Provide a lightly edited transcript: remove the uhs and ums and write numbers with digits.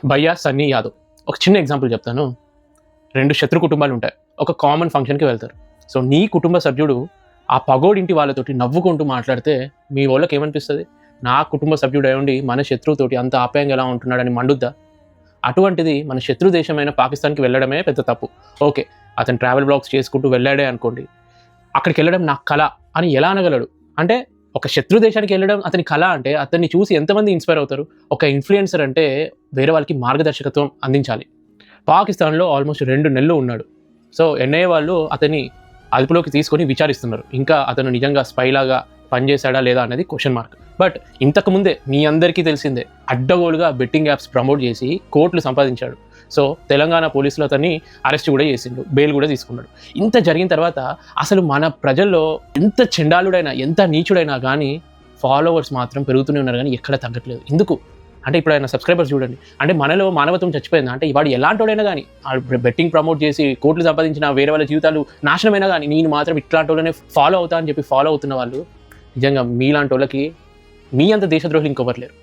భయ్యా సన్నీ యాదవ్. ఒక చిన్న ఎగ్జాంపుల్ చెప్తాను. 2 శత్రు కుటుంబాలు ఉంటాయి. ఒక కామన్ ఫంక్షన్‌కి వెళ్తారు. సో, నీ కుటుంబ సభ్యుడు ఆ పగోడింటి వాళ్ళతోటి నవ్వుకుంటూ మాట్లాడితే మీ వోళ్ళకి ఏమనిపిస్తది? నా కుటుంబ సభ్యుడయ్యుండి మన శత్రువుతోటి అంత ఆప్యాయంగా ఎలా ఉంటున్నాడని మండుద్దా? అటువంటిది మన శత్రు దేశమైన పాకిస్తాన్‌కి వెళ్ళడమే పెద్ద తప్పు. ఓకే. అతను ట్రావెల్ వ్లాగ్స్ చేసుకుంటూ వెళ్ళాడే అనుకోండి. అక్కడికెళ్ళడం నా కల అని ఎలా అనగలడు? అంటే ఒక శత్రు దేశానికి వెళ్ళడం అతని కల అంటే అతన్ని చూసి ఎంతమంది ఇన్‌స్పైర్ అవుతారు? ఒక ఇన్‌ఫ్లుయెన్సర్ అంటే వేరే వాళ్ళకి మార్గదర్శకత్వం అందించాలి. పాకిస్తాన్‌లో ఆల్మోస్ట్ 2 నెలలు ఉన్నాడు. సో, ఎన్ఐఏ వాళ్ళు అతన్ని అదుపులోకి తీసుకొని విచారిస్తున్నారు. ఇంకా అతను నిజంగా స్పైలాగా పనిచేశాడా లేదా అనేది క్వెషన్ మార్క్. బట్ ఇంతకుముందే మీ అందరికీ తెలిసిందే అడ్డగోలుగా బెట్టింగ్ యాప్స్ ప్రమోట్ చేసి కోట్లు సంపాదించాడు. సో, తెలంగాణ పోలీసులు అతన్ని అరెస్ట్ కూడా చేసిండు. బెయిల్ కూడా తీసుకున్నాడు. ఇంత జరిగిన తర్వాత అసలు మన ప్రజల్లో ఎంత చెండాలుడైనా, ఎంత నీచుడైనా కానీ ఫాలోవర్స్ మాత్రం పెరుగుతూనే ఉన్నారు కానీ ఎక్కడ తగ్గట్లేదు. ఎందుకు? అంటే ఇప్పుడు ఆయన సబ్స్క్రైబర్స్ చూడండి. అంటే మనలో మానవత్వం చచ్చిపోయిందా? అంటే వాడు ఎలాంటోడైనా గానీ బెట్టింగ్ ప్రమోట్ చేసి కోట్లు సంపాదించిన వేరే వాళ్ళ జీవితాలు నాశనమైనా కానీ నేను మాత్రం ఇట్లాంటోళ్ళనే ఫాలో అవుతా అని చెప్పి ఫాలో అవుతున్న వాళ్ళు నిజంగా మీలాంటోళ్ళకి మీ అంత దేశద్రోహులు ఇంకొవ్వరు లేరు.